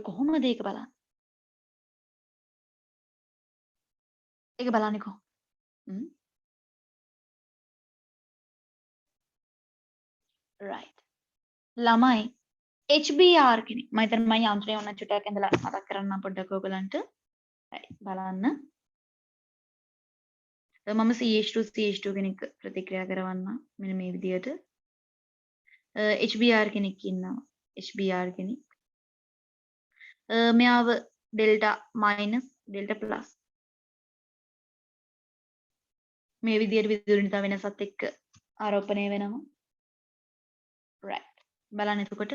කොහොමද ඒක බලන්න? ඒක බලන්නේ කොහොමද? right. ළමයි HBR කෙනෙක්. මම හිතන්නේ මම යන්ත්‍රය ඕන චුට්ටක් ඇඳලා මතක් කරන්නම් පොඩ්ඩක් ඔයගලන්ට. බලන්න. මම CH2 කෙනෙක් ප්‍රතික්‍රියා කරවන්න. මෙන්න මේ විදිහට. HBR කෙනෙක් ඉන්නවා. HBR කෙනෙක්. මෙයාව ඩෙල්ටා මයිනස් ඩෙල්ටා ප්ලස් මේ විදිහට විදුලිනිතා වෙනසත් එක්ක ආරෝපණය වෙනවා. right. බලන්න එතකොට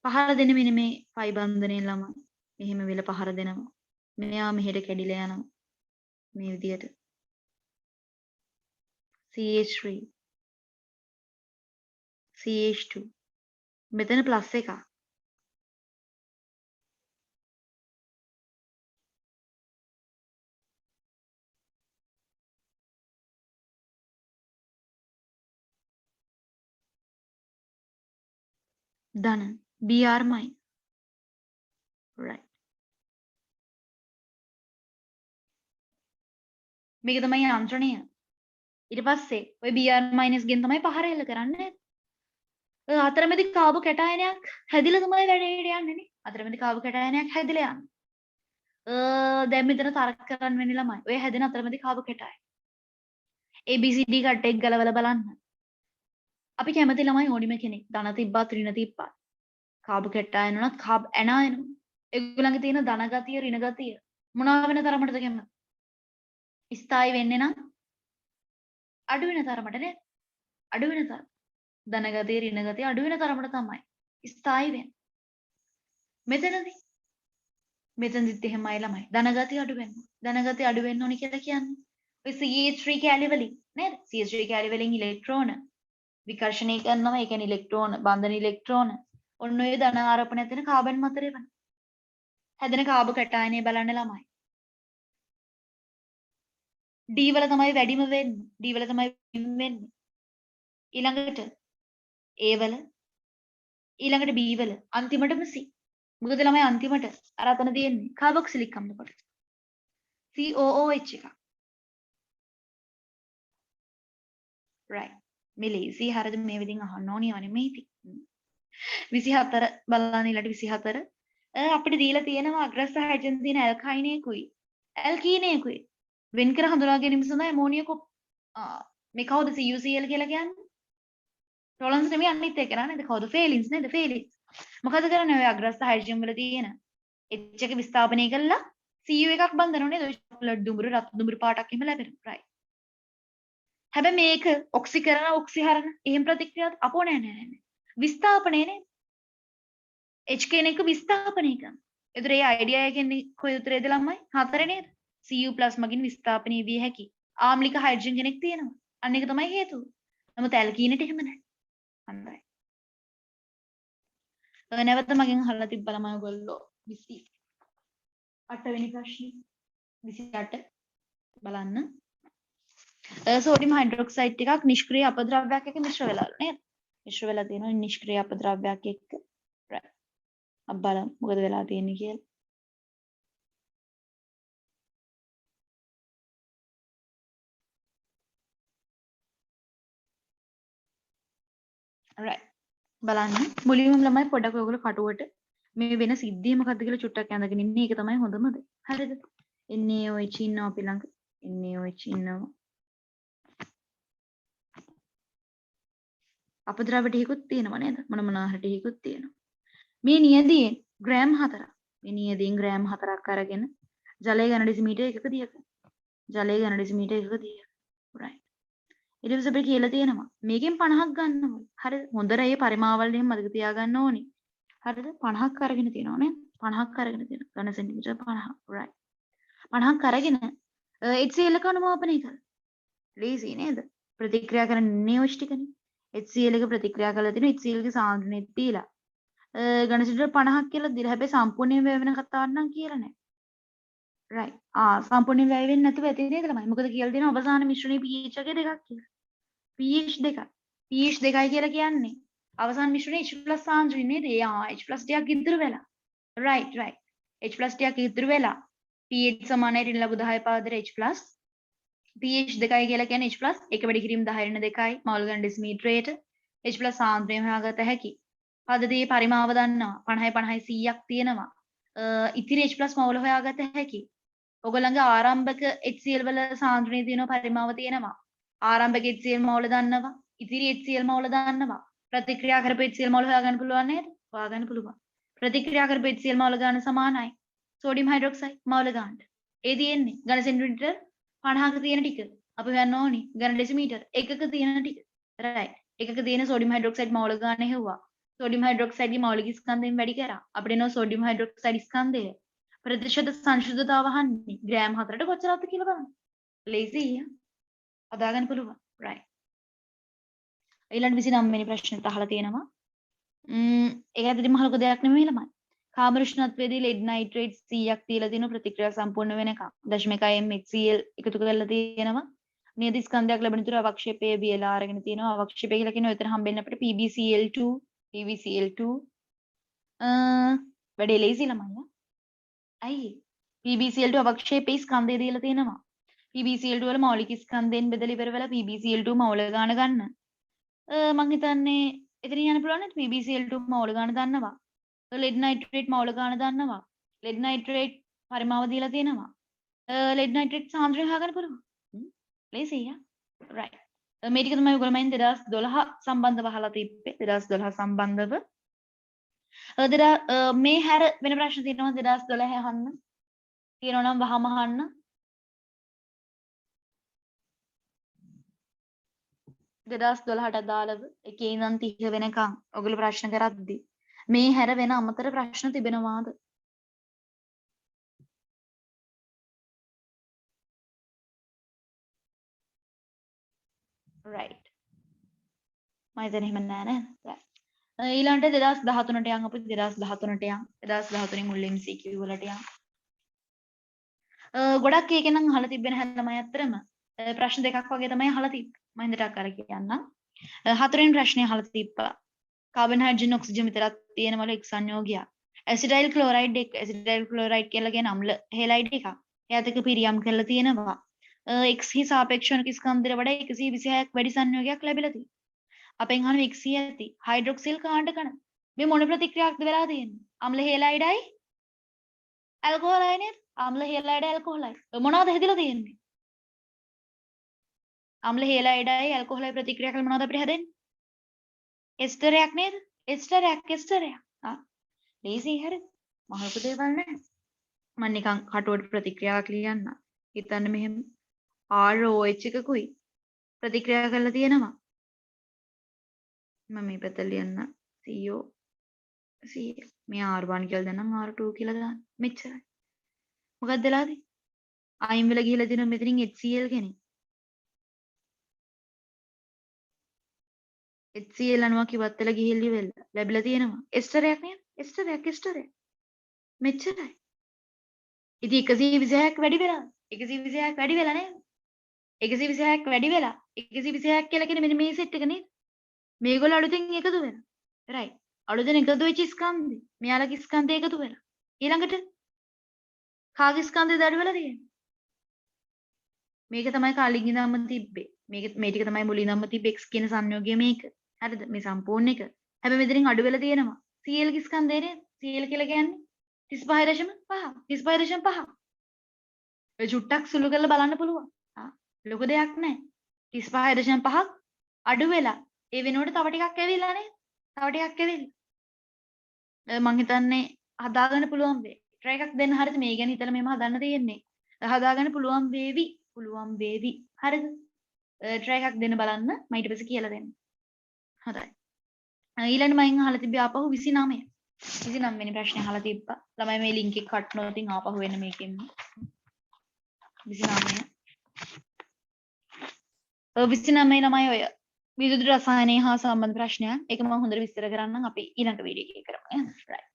පහර දෙන මෙන්න මේ පයි බන්ධනයේ ළමයි මෙහෙම වෙල පහර දෙනවා. මෙයා මෙහෙට කැඩිලා යනවා. මේ විදිහට CH3 CH2 මෙතන ප්ලස් එකක්. ධන BR මයින්. right. මේක තමයි යන්ත්‍රණය. ඊට පස්සේ ඔය BR මයිනස් ගෙන් තමයි පහර එල්ල කරන්නේ. අතරමැදි කාබ කැටායනයක් හැදිලා තමයි වැඩේට යන්නේ නේ. අතරමැදි කාබ කැටායනයක් හැදිලා යන්නේ. දැන් මෙතන තර්ක කරන්න වෙන්නේ ළමයි. ඔය හැදෙන අතරමැදි කාබ කැටායන. ABCD කට්ටෙක් ගලවලා බලන්න. අපි කැමති ළමයි ඕනිම කෙනෙක්. ධන තිබ්බත් ඍණ තිබ්බත්. කාබ කැටායන උනත් කාබ ඇනායන. ඒගොල්ලන්ගේ තියෙන ධන ගතිය ඍණ ගතිය මොනවා වෙන තරමටද කැමති? ස්ථායි වෙන්නේ නම් අඩු වෙන තරමට නේද? අඩු වෙන තරම. ධන ගතිය ඍණ ගතිය අඩු වෙන තරමට තමයි ස්ථායි වෙන්නේ. මෙතනදිත් එහෙමයි ළමයි. ධන ගතිය අඩු වෙනවා. ධන ගතිය අඩු වෙන්න ඕනි කියලා කියන්නේ. ඔය CH3 කැලි වලින් නේද? CH3 කැලි වලින් ඉලෙක්ට්‍රෝන විකර්ෂණය කරනවා. ඒ කියන්නේ ඉලෙක්ට්‍රෝන බන්ධන ඉලෙක්ට්‍රෝන ඔන්න ඔය ධන ආරෝපණය තියෙන කාබන් මත රෙවන. හැදෙන කාබ කැටායනය බලන්න ළමයි. D වල තමයි වැඩිම වෙන්නේ. D වල තමයි වෙන්නේ. ඊළඟට A වල ඊළඟට B වල අන්තිමටම C. මොකද ළමයි අන්තිමට අර අතන තියෙන්නේ කාබොක්සිලික් අම්ල කොට. COOH එක. right. මේ ලේසි හරියද මේ විදිහින් අහන්න ඕනි නෙමෙයි ඉතින්. 24 බලන්න ඊළඟට 24 අපිට දීලා තියෙනවා අග්‍රස්ත හයිඩ්‍රජන් තියෙන ඇල්කයිනේකුයි ඇල්කීනේකුයි වෙන් කර හඳුනා ගැනීම සඳහා ඇමෝනියක මේ කවුද CuCl කියලා කියන්නේ? ටොලන්ස් නෙමෙයි අනිත් එක නේද? කවුද? ෆේලින්ස් නේද? ෆේලින්ස්. මොකද කරන්නේ ඔය අග්‍රස්ත හයිඩ්‍රජන් වල තියෙන H එක විස්ථාපනය කළා Cu එකක් බඳිනවා නේද? ඔය චොකලට් දුඹුරු රත් දුඹුරු පාටක් එහෙම ලැබෙනවා. right. හැබැයි මේක ඔක්සිකරණ ඔක්සිහරණ එහෙම ප්‍රතික්‍රියාවක් අපෝ නෑ. විස්ථාපනය නේද? H කෙනෙක් විස්ථාපනය කරනවා. ඒතර ඒ අයිඩියා එකෙන් කොයි උත්තරේද ළමයි? 4 නේද? Cu+ මගින් විස්ථාපනය විය හැකි ආම්ලික හයිඩ්‍රජන් කෙනෙක් තියෙනවා. අන්න ඒක තමයි හේතුව. නමුත් ඇල්කීනට එහෙම නැහැ. හොඳයි. නැවත මගෙන් අහලා තිබ්බ ළමයි ඔයගොල්ලෝ 28 වෙනි ප්‍රශ්නේ 28 බලන්න. සෝඩියම් හයිඩ්‍රොක්සයිඩ් ටිකක් නිෂ්ක්‍රීය අපද්‍රව්‍යයක් එක්ක මිශ්‍ර වෙලාලු නේද? මිශ්‍ර වෙලා තියෙනවා නිෂ්ක්‍රීය අපද්‍රව්‍යයක් එක්ක. අපි බලමු මොකද වෙලා තියෙන්නේ කියලා. right. බලන්න මුලින්ම ළමයි පොඩක් ඔයගොල්ලෝ කටුවට මේ වෙන සිද්ධිය මොකද්ද කියලා චුට්ටක් ඇඳගෙන ඉන්නේ. ඒක තමයි හොඳම දේ. හරිද? NaOH ඉන්නවා අපි ළඟ. NaOH ඉන්නවා. අපද්‍රව්‍ය ටිකකුත් තියෙනවා නේද? මොන හරි ටිකකුත් තියෙනවා. මේ නියදියෙන් ග්‍රෑම් 4ක්. මේ නියදියෙන් ග්‍රෑම් 4ක් අරගෙන ජලය ඝන ඩෙසිමීටර් 1%ක. ජලය ඝන ඩෙසිමීටර් 1%ක. right. ඊට පස්සේ අපිට කියලා තියෙනවා මේකෙන් 50ක් ගන්න ඕනේ. හරිද? හොඳට ඒ පරිමාවල් එහෙම මතක තියාගන්න ඕනේ. හරිද? 50ක් අරගෙන තියෙනවා නේ. 50ක් අරගෙන තියෙනවා. ඝන සෙන්ටිමීටර් 50. right. 50ක් අරගෙන HCl එක අනුමාපනය කරලා. ලේසි නේද? ප්‍රතික්‍රියා කරන නියෝජ් ටිකනේ. HCl එක ප්‍රතික්‍රියා කරලා තිනවා HCl ගේ සාන්ද්‍රණය දීලා. ඝන සෙන්ටිමීටර් 50ක් කියලා දීලා හැබැයි සම්පූර්ණයෙන් වැය වෙන කතාවක් නම් කියලා නැහැ. right. සම්පූර්ණයෙන් වැය වෙන්නේ නැතුව ඇති නේද ළමයි? මොකද කියලා දෙනවා අවසාන මිශ්‍රණයේ pH එක දෙකක් කියලා. pH දෙකයි. pH දෙකයි කියලා කියන්නේ අවසාන මිශ්‍රණයේ H+ සාන්ද්‍රණය නේද? H+ ටිකක් ඉතුරු වෙලා. right. H+ ටිකක් ඉතුරු වෙලා pH සමානයි ඍණ ලඝු 10 පාදර H+. pH දෙකයි කියලා කියන්නේ H+ එක වැඩි කිරීම 10 ඍණ 2යි මෝල් ඝන ඩෙසිමීටරයට H+ සාන්ද්‍රණය හොයාගත හැකි. පද්ධතියේ පරිමාව දන්නවා 50 100ක් තියෙනවා. ඉතිරි H+ මෝල් හොයාගත හැකි. ඔයගොල්ලන්ගේ ආරම්භක HCl වල සාන්ද්‍රණය තියෙනවා පරිමාව තියෙනවා. ආරම්භක HCl මෝල් දන්නවා. ඉතිරි HCl මෝල් දන්නවා. ප්‍රතික්‍රියා කරපු HCl මෝල් හොයාගන්න පුළුවන් නේද? හොයාගන්න පුළුවන්. ප්‍රතික්‍රියා කරපු HCl මෝල් ගාන සමානයි සෝඩියම් හයිඩ්‍රොක්සයිඩ් මෝල් ගානට. ඒ තියෙන්නේ ඝන සෙන්ටිමීටර් 50ක තියෙන ටික. අපි හොයන්න ඕනි ඝන ඩෙසිමීටර් එකක තියෙන ටික. right. එකක තියෙන සෝඩියම් හයිඩ්‍රොක්සයිඩ් මෝල් ගාන හෙව්වා. සෝඩියම් හයිඩ්‍රොක්සයිඩ් ගේ මෞලික ස්කන්ධයෙන් වැඩි කරා. අපිට එනවා සෝඩියම් හයිඩ්‍රොක්සයිඩ් ස්කන්ධය. ප්‍රතිශත සංශුද්ධතාව අහන්නේ ග්‍රෑම් 4ට කොච්චරක්ද කියලා බලන්න. ලේසි හදාගන්න පුළුවන්. right. ඊළඟ 29 වෙනි ප්‍රශ්නෙත් අහලා තියෙනවා. ඒක ඇත්තටම අහලක දෙයක් නෙමෙයි ළමයි. කාබන් උෂ්ණත්වයේදී ලෙඩ් නයිට්‍රේට් 100ක් තියලා තියෙන ප්‍රතික්‍රියා සම්පූර්ණ වෙනකම් 0.1 mHCl එකතු කරලා තියෙනවා. නියත ස්කන්ධයක් ලැබෙන තුරු අවක්ෂේපයේ බියලා අරගෙන තියෙනවා. අවක්ෂේපය කියලා කියන එතන හම්බෙන්නේ අපිට PbCl2 වැඩි ලේසි ළමයි. ඇයි? PbCl2 අවක්ෂේපයේ ස්කන්ධය දීලා තියෙනවා. PbCl2 වල මෞලික ස්කන්ධයෙන් බෙදලා ඉවර වෙලා PbCl2 මෞල ගාන ගන්න. මං හිතන්නේ එතන යන්න පුළුවන් නේද? PbCl2 මෞල ගාන දන්නවා. ලෙඩ් නයිට්‍රේට් මෞල ගාන දන්නවා. ලෙඩ් නයිට්‍රේට් පරිමාව දීලා තියෙනවා. ලෙඩ් නයිට්‍රේට් සාන්ද්‍රණය හොයාගන්න පුළුවන්. ලේසි right. මේ ටික තමයි ඔයගොල්ලෝ මයින් 2012 සම්බන්ධව අහලා තිබ්බේ. 2012 සම්බන්ධව මේ හැර වෙන ප්‍රශ්න තියෙනවා 2012 අහන්න. තියෙනවා නම් වහම අහන්න. 2012ට අදාළව එකේ ඉඳන් 30 වෙනකම් ඔයගොල්ලෝ ප්‍රශ්න කරද්දි මේ හැර වෙන අමතර ප්‍රශ්න තිබෙනවාද? right. මම හිතන්නේ එහෙම නෑ නේද? right. ඊළඟට 2013ට යන් අපි 2013ට යන් 2013 මුල් MCQ වලට යන්. ගොඩක් ඒකේ නම් අහලා තිබෙන හැම අයතරම ප්‍රශ්න දෙකක් වගේ තමයි අහලා තිබ්බේ. මම හිතට අර කියන්නම්. හතරවෙනි ප්‍රශ්නේ අහලා තිබ්බා. කාබන් හයිඩ්‍රජන් ඔක්සිජන් විතරක් තියෙනවලු එක් සංයෝගයක්. ඇසිටයිල් ක්ලෝරයිඩ් කියලා කියන අම්ල හෙලයිඩ් එකක්. එයාත් එක්ක පිරියම් කරලා තියෙනවා. X හි සාපේක්ෂව ස්කන්ධයට වඩා 126ක් වැඩි සංයෝගයක් ලැබිලා තියෙනවා. අපෙන් අහන X ඇති හයිඩ්‍රොක්සිල් කාණ්ඩ කන. මේ මොන ප්‍රතික්‍රියාවක්ද වෙලා තියෙන්නේ? අම්ල හෙලයිඩයි ඇල්කොහොලයි නේද? අම්ල හෙලයිඩයි ඇල්කොහොලයි. මොනවද හැදිලා තියෙන්නේ? අම්ල හෙලයිඩයි ඇල්කොහොලයි ප්‍රතික්‍රියා කරලා මොනවද අපිට හැදෙන්නේ? එස්ටරයක් නේද? එස්ටරයක්. ලේසි හරිද? මහලුකු දේවල් නෑ. මම නිකන් කටුවට ප්‍රතික්‍රියාවක් ලියන්න. හිතන්න මෙහෙම ROH එකකුයි ප්‍රතික්‍රියා කරලා තියෙනවා. මම මේ පැත්ත ලියන්න CO මේ R1 කියලා දානම් R2 කියලා දාන්න. මෙච්චරයි. මොකක්ද වෙලා තියෙන්නේ? අයින් වෙලා ගිහලා තියෙනවා මෙතනින් HCl කෙනෙක්. HCl අණුවක් ඉවත් වෙලා ගිහිල්ලි වෙලා ලැබිලා තියෙනවා. එස්ටරයක් නේද? එස්ටරයක්. මෙච්චරයි. ඉතින් 126ක් වැඩි වෙලා. 126ක් වැඩි වෙලා නේද? 126ක් වැඩි වෙලා. 126ක් කියලා කියන්නේ මෙන්න මේ සෙට් එක නේද? මේගොල්ලෝ අලුතෙන් එකතු වෙනවා. right. අලුතෙන් එකතු වෙච්ච ස්කන්ධය. මෙයාලගේ ස්කන්ධය එකතු වෙලා. ඊළඟට කාගේ ස්කන්ධයද අඩු වෙලා තියෙන්නේ? මේක තමයි කලින් ඉඳන්ම තිබ්බේ. මේ ටික තමයි මුලින් ඉඳන්ම තිබ්බේ X කියන සංයෝගය මේක. හරිද? මේ සම්පූර්ණ එක. හැබැයි මෙතනින් අඩු වෙලා තියෙනවා. Cl ගේ ස්කන්ධය නේද? Cl කියලා කියන්නේ 35.5. 35.5. ඒ චුට්ටක් සුළු කරලා බලන්න පුළුවන්. ලොකු දෙයක් නැහැ. 35.5ක් අඩු වෙලා. ඒ වෙනුවට තව ටිකක් ඇවිල්ලා නේද? තව ටිකක් ඇවිල්ලා. මම හිතන්නේ හදාගන්න පුළුවන් වෙයි. try එකක් දෙන්න හරිද මේ ගැන හිතලා මෙහෙම හදන්න තියෙන්නේ. හදාගන්න පුළුවන් වේවි. හරිද? try එකක් දෙන්න බලන්න මම ඊට පස්සේ කියලා දෙන්න. හොඳයි. ඊළඟ මම අහලා තිබ්බේ ආපහු 29. 29 වෙනි ප්‍රශ්නේ අහලා තිබ්බා. ළමයි මේ link එක cut නොතින් ආපහු වෙන මේකෙන් 29. 29 ළමයි ඔය විදුලි රසායනය හා සම්බන්ධ ප්‍රශ්නයක්. ඒක මම හොඳට විස්තර කරන්නම් අපි ඊළඟ වීඩියෝ එකේ කරමු. right.